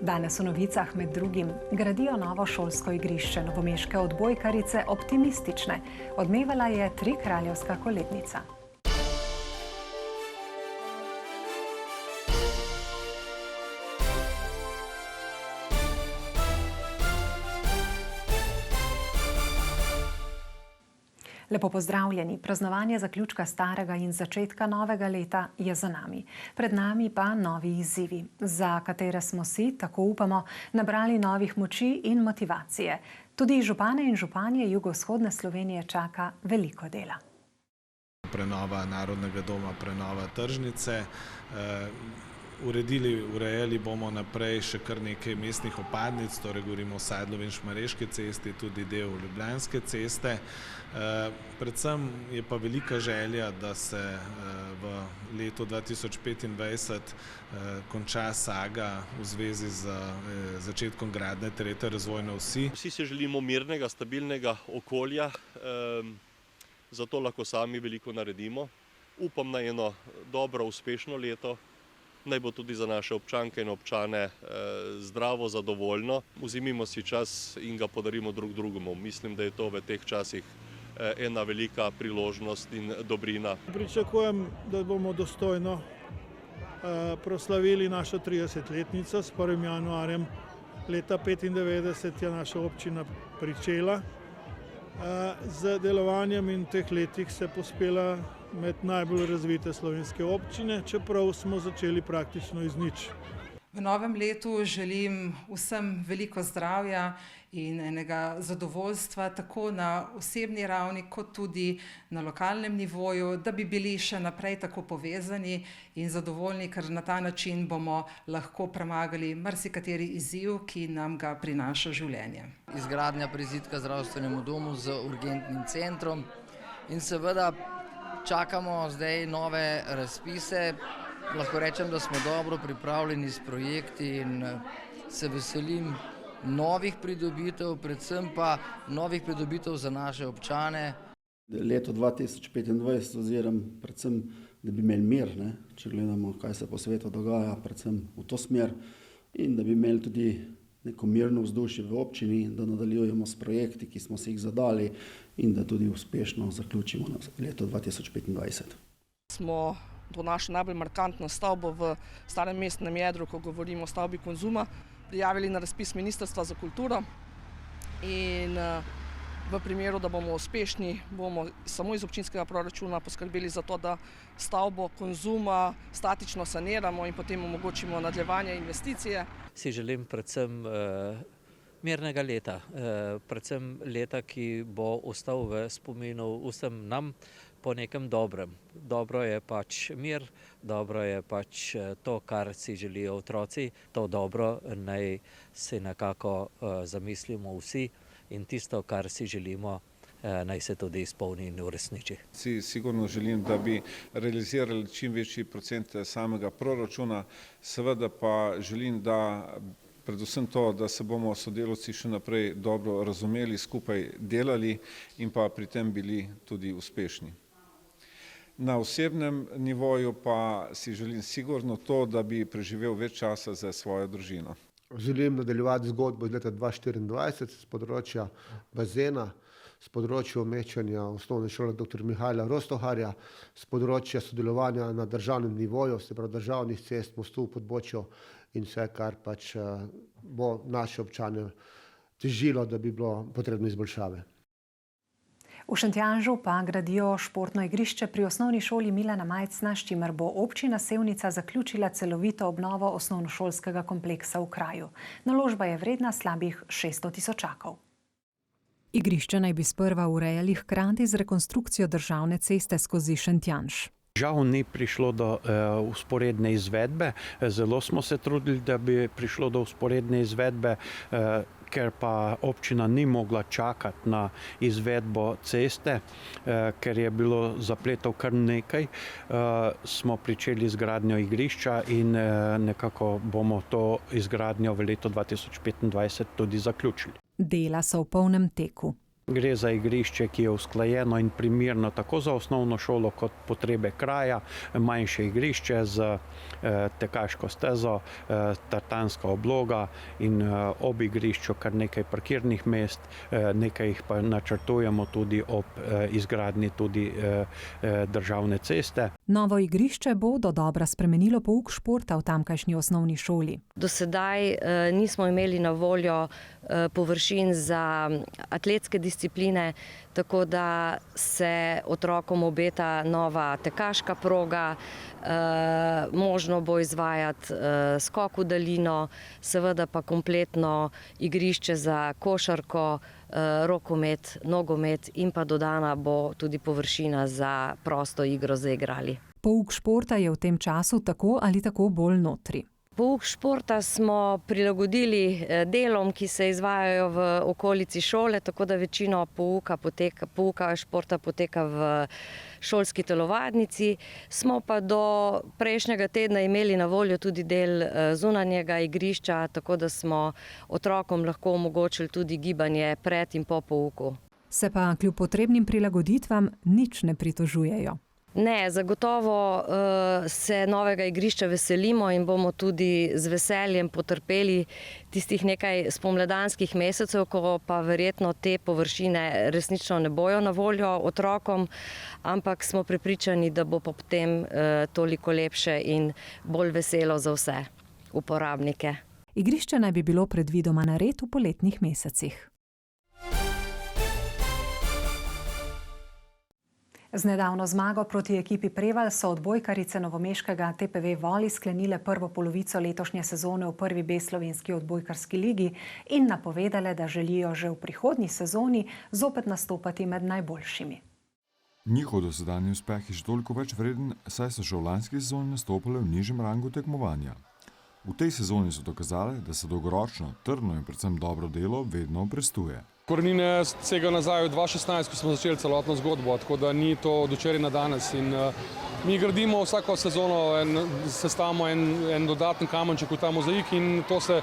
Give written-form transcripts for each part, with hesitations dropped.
Danes v novicah med drugim gradijo novo šolsko igrišče, novomeške odbojkarice optimistične. Odmevala je trikraljevska kolednica. Lepo pozdravljeni. Praznovanje zaključka starega in začetka novega leta je za nami. Pred nami pa novi izzivi, za katere smo si, tako upamo, nabrali novih moči in motivacije. Tudi župane in županje jugovzhodne Slovenije čaka veliko dela. Prenova Narodnega doma, prenova tržnice. Urejali bomo naprej še kar nekaj mestnih vpadnic, torej govorimo o Sedlovi in Šmarješki cesti, tudi del Ljubljanske ceste. Predvsem je pa velika želja, da se v letu 2025 konča saga v zvezi z začetkom gradnje tretje razvojne osi. Vsi si želimo mirnega, stabilnega okolja, zato lahko sami veliko naredimo. Upam na eno dobro, uspešno leto. Naj bo tudi za naše občanke in občane zdravo, zadovoljno. Vzemimo si čas in ga podarimo drug drugemu. Mislim, da je to v teh časih ena velika priložnost in dobrina. Pričakujem, da bomo dostojno proslavili našo 30-letnico. S 1. januarjem leta 1995 je naša občina pričela z delovanjem in v teh letih se povzpela med najbolj razvite slovenske občine, čeprav smo začeli praktično iz nič. V novem letu želim vsem veliko zdravja in enega zadovoljstva, tako na osebni ravni, kot tudi na lokalnem nivoju, da bi bili še naprej tako povezani in zadovoljni, ker na ta način bomo lahko premagali marsikateri izziv, ki nam ga prinaša življenje. Izgradnja prizidka zdravstvenemu domu z urgentnim centrom in seveda čakamo zdaj nove razpise. Lahko rečem, da smo dobro pripravljeni s projekti in se veselim novih pridobitev, predvsem pa novih pridobitev za naše občane. Leto 2025 oziram predvsem, da bi imeli mir, če gledamo, kaj se po svetu dogaja, predvsem v to smer, in da bi imeli tudi neko mirno vzdušje v občini, da nadaljujemo s projekti, ki smo si jih zadali in da tudi uspešno zaključimo leto 2025. Smo to našo najbolj markantno stavbo v starem mestnem jedru, ko govorimo o stavbi Konzuma, prijavili na razpis Ministrstva za kulturo in v primeru, da bomo uspešni, bomo samo iz občinskega proračuna poskrbeli za to, da stavbo Konzuma statično saniramo in potem omogočimo nadaljevanje investicije. Si želim predvsem mirnega leta, predvsem leta, ki bo ostal v spominu vsem nam po nekem dobrem. Dobro je pač mir, dobro je pač to, kar si želijo otroci. To dobro naj si nekako zamislimo vsi in tisto, kar si želimo, naj se tudi izpolni in uresniči. Si sigurno želim, da bi realizirali čim večji procent samega proračuna, seveda pa želim, da predvsem to, da se bomo sodelavci še naprej dobro razumeli, skupaj delali in pa pri tem bili tudi uspešni. Na osebnem nivoju pa si želim sigurno to, da bi preživel več časa za svojo družino. Želim nadaljevati zgodbo iz leta 2024 z področja bazena, z področja umeščanja osnovne šole dr. Mihajla Rostoharja, z področja sodelovanja na državnem nivoju, se pravi državnih cest, mostov, podbočju in vse, kar pač bo naše občane težilo, da bi bilo potrebno izboljšave. V Šentjanžu pa gradijo športno igrišče pri osnovni šoli Milana Majcna, s čimer bo občina Sevnica zaključila celovito obnovo osnovnošolskega kompleksa v kraju. Naložba je vredna slabih 600 tisočakov. Igrišče naj bi sprva urejali hkrati z rekonstrukcijo državne ceste skozi Šentjanž. Žal ni prišlo do vzporedne izvedbe. Zelo smo se trudili, da bi prišlo do vzporedne izvedbe, ker pa občina ni mogla čakati na izvedbo ceste, ker je bilo zapletov kar nekaj, smo pričeli z gradnjo igrišča in nekako bomo to izgradnjo v letu 2025 tudi zaključili. Dela so v polnem teku. Gre za igrišče, ki je usklajeno in primerno tako za osnovno šolo kot potrebe kraja, manjše igrišče z tekaško stezo, tartanska obloga in ob igrišču kar nekaj parkirnih mest, nekaj jih pa načrtujemo tudi ob izgradnji tudi državne ceste. Novo igrišče bo dodobra spremenilo pouk športa v tamkajšnji osnovni šoli. Do sedaj nismo imeli na voljo površin za atletske discipline, tako da se otrokom obeta nova tekaška proga, možno bo izvajati skok v daljino, seveda pa kompletno igrišče za košarko, rokomet, nogomet in pa dodana bo tudi površina za prosto igro za igrali. Pouk športa je v tem času tako ali tako bolj notri. Pouk športa smo prilagodili delom, ki se izvajajo v okolici šole, tako da večino pouka športa poteka v šolski telovadnici. Smo pa do prejšnjega tedna imeli na voljo tudi del zunanjega igrišča, tako da smo otrokom lahko omogočili tudi gibanje pred in po pouku. Se pa kljub potrebnim prilagoditvam nič ne pritožujejo. Ne, zagotovo se novega igrišča veselimo in bomo tudi z veseljem potrpeli tistih nekaj spomladanskih mesecev, ko pa verjetno te površine resnično ne bojo na voljo otrokom, ampak smo prepričani, da bo potem toliko lepše in bolj veselo za vse uporabnike. Igrišče naj bi bilo predvidoma nared v poletnih mesecih. Z nedavno zmago proti ekipi Prevalj so odbojkarice novomeškega TPV Voli sklenile prvo polovico letošnje sezone v prvi B slovenski odbojkarski ligi in napovedale, da želijo že v prihodnji sezoni zopet nastopati med najboljšimi. Njihov dosedanji uspeh je še toliko več vreden, saj so že v lanski sezoni nastopale v nižjem rangu tekmovanja. V tej sezoni so dokazale, da se dolgoročno, trdno in predvsem dobro delo vedno obrestuje. Korenine sega nazaj v 2016, ko smo začeli celotno zgodbo, tako da ni to od včeraj na danes. In mi gradimo vsako sezono, sestavimo en dodaten kamenček v ta mozaik in to se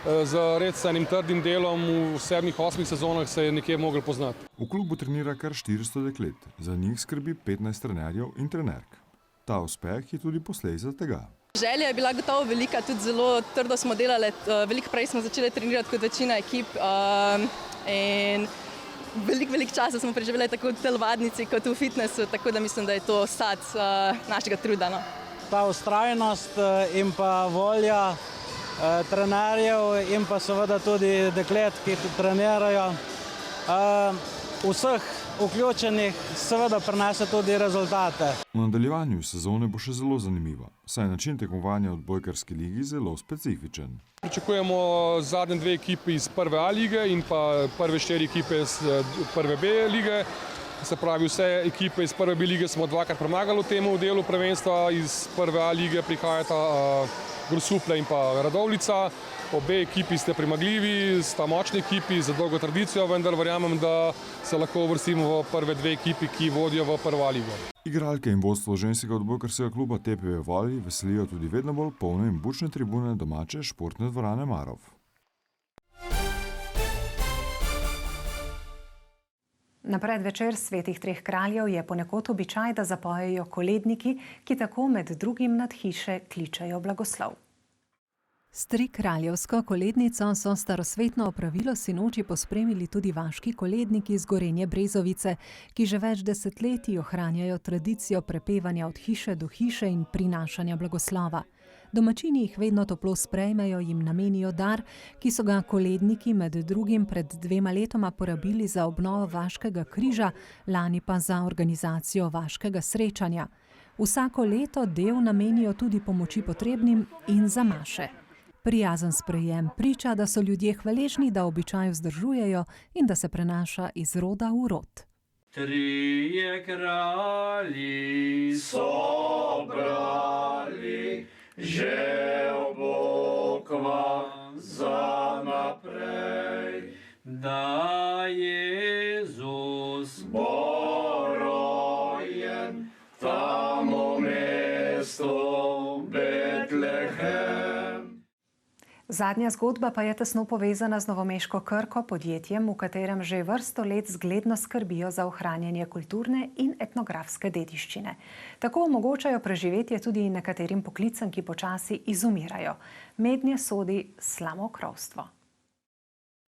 z res enim trdim delom v 7-8 sezonah se je nekje mogli poznati. V klubu trenira kar 400 deklet, za njih skrbi 15 trenerjev in trenerk. Ta uspeh je tudi posledica tega. Želja je bila gotovo velika, tudi zelo trdo smo delali, veliko prej smo začeli trenirati kot večina ekip in veliko časa smo preživeli tako v telovadnici kot v fitnessu, tako da mislim, da je to sad našega truda. No. Ta vztrajnost in pa volja trenerjev in pa seveda tudi deklet, ki trenirajo, vseh vključenih seveda prinese tudi rezultate. V nadaljevanju sezone bo še zelo zanimivo, saj je način tekmovanja v odbojkarski ligi zelo specifičen. Pričakujemo zadnje 2 ekipe iz prve A lige in pa prve 4 ekipe iz prve B lige. Se pravi, vse ekipe iz prve B lige smo 2-krat premagali v tem delu prvenstva, iz prve A lige prihajata Grosuplje in pa Radovljica. Obe ekipi ste premagljivi, sta močni ekipi za dolgo tradicijo, vendar verjamem, da se lahko uvrstimo v prve 2 ekipi, ki vodijo v prvo ligo. Igralke in vodstvo ženskega odbojkarskega kluba TPV Voli veselijo tudi vedno bolj polne in bučne tribune domače športne dvorane Marov. Na predvečer Svetih treh kraljev je ponekod običaj, da zapojejo koledniki, ki tako med drugim nad hiše kličejo blagoslov. S trikraljevsko kolednico so starosvetno opravilo sinoči pospremili tudi vaški koledniki iz Gorenje Brezovice, ki že več desetletij ohranjajo tradicijo prepevanja od hiše do hiše in prinašanja blagoslova. Domačini jih vedno toplo sprejmejo, jim namenijo dar, ki so ga koledniki med drugim pred 2 letoma porabili za obnovo vaškega križa, lani pa za organizacijo vaškega srečanja. Vsako leto del namenijo tudi pomoči potrebnim in za maše. Prijazen sprejem priča, da so ljudje hvaležni, da običaj vzdržujejo in da se prenaša iz roda v rod. Trije kralji so brali, že obokva za naprej, da Jezus bo rojen tam v mestu Betlehem. Zadnja zgodba pa je tesno povezana z novomeško Krko, podjetjem, v katerem že vrsto let zgledno skrbijo za ohranjanje kulturne in etnografske dediščine. Tako omogočajo preživetje tudi nekaterim poklicem, ki počasi izumirajo. Mednje sodi slamokrovstvo.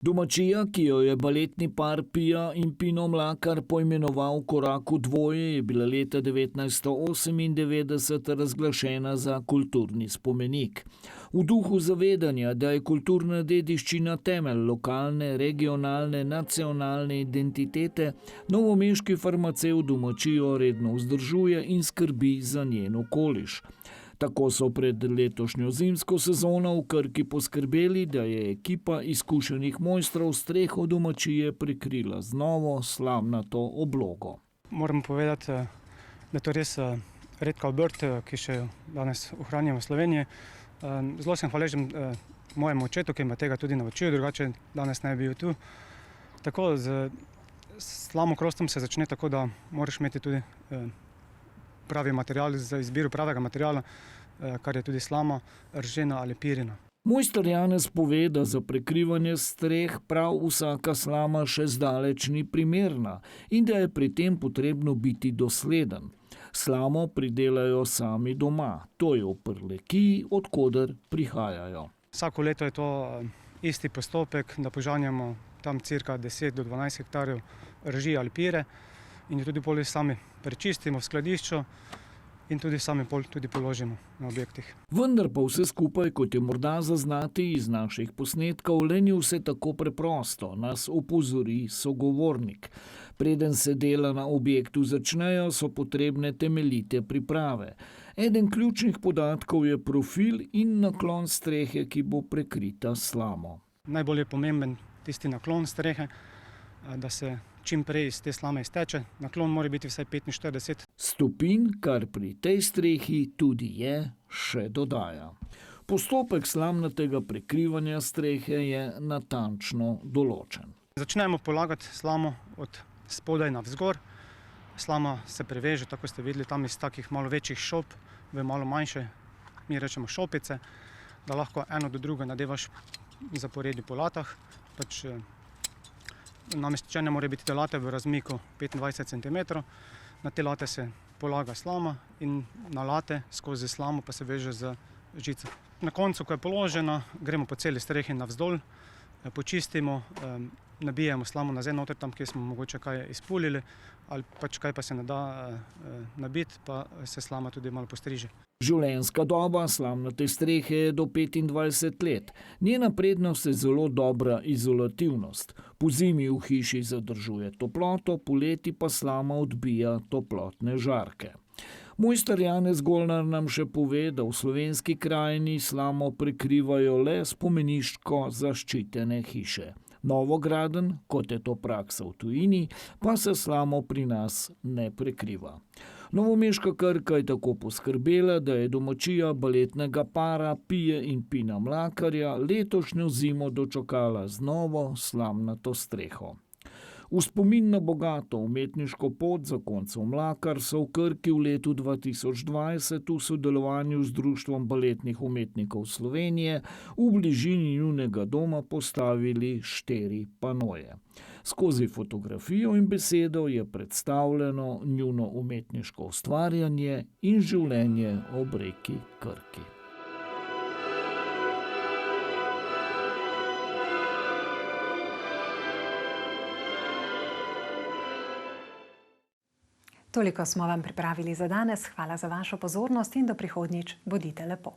Domačija, ki jo je baletni par Pija in Pino Mlakar poimenoval Koraku dvoje, je bila leta 1998 razglašena za kulturni spomenik. V duhu zavedanja, da je kulturna dediščina temelj lokalne, regionalne, nacionalne identitete, novomeški farmacevt domačijo redno vzdržuje in skrbi za njen okoliš. Tako so pred letošnjo zimsko sezono v Krki poskrbeli, da je ekipa izkušenih mojstrov streho domačije prekrila z novo slamnato oblogo. Moram povedati, da je to res redka obrt, ki še danes ohranjamo v Sloveniji. Zelo sem hvaležen mojemu očetu, ki me tega tudi naučil, drugače danes ne bi bil tu. Tako z slamokrovstvom se začne tako, da moraš imeti tudi pravi material za izbiro pravega materiala, kar je tudi slama, ržena ali pirina. Mojster Janez pove, da za prekrivanje streh prav vsaka slama še zdaleč ni primerna in da je pri tem potrebno biti dosleden. Slamo pridelajo sami doma, to je v Prlekiji, od koder prihajajo. Vsako leto je to isti postopek, da požanjamo tam cirka 10 do 12 hektarjev rži ali pire in jo tudi pol sami prečistimo v skladišču in tudi sami pol tudi položimo na objektih. Vendar pa vse skupaj, kot je morda zaznati iz naših posnetkov, le ni vse tako preprosto, nas opozori sogovornik. Preden se dela na objektu začnejo, so potrebne temeljite priprave. Eden ključnih podatkov je profil in naklon strehe, ki bo prekrita slamo. Najbolj je pomemben tisti naklon strehe, da se čim prej iz te slame izteče. Naklon mora biti vsaj 45 stopinj, kar pri tej strehi tudi je, še dodaja. Postopek slamnatega prekrivanja strehe je natančno določen. Začnemo polagati slamo od spodaj navzgor. Slama se preveže, tako ste videli, tam iz takih malo večjih šop v malo manjše, mi rečemo šopice, da lahko eno do druge nadevaš zaporedi po latah. Nameščene mora biti te late v razmiku 25 cm. Na te late se polaga slama in na late skozi slamo pa se veže z žico. Na koncu, ko je položena, gremo po celi strehi navzdol, počistimo, nabijemo slamo nazaj noter, tam, kjer smo mogoče kaj izpulili, ali pač kaj pa se ne da nabiti, pa se slama tudi malo postriže. Življenjska doba slamnate strehe je do 25 let. Njena prednost je zelo dobra izolativnost. Pozimi v hiši zadržuje toploto, poleti pa slama odbija toplotne žarke. Mojster Janez Golnar nam še pove, da v slovenski krajini slamo prekrivajo le spomeniško zaščitene hiše. Novograden, kot je to praksa v tujini, pa se slamo pri nas ne prekriva. Novomeška Krka je tako poskrbela, da je domačija baletnega para Pije in Pina Mlakarja letošnjo zimo dočakala z novo slamnato streho. V spomin na bogato umetniško pot zakoncev Mlakar so v Krki v letu 2020 v sodelovanju z Društvom baletnih umetnikov Slovenije v bližini njunega doma postavili 4 panoje. Skozi fotografijo in besedo je predstavljeno njuno umetniško ustvarjanje in življenje ob reki Krki. Toliko smo vam pripravili za danes. Hvala za vašo pozornost in do prihodnjič. Bodite lepo.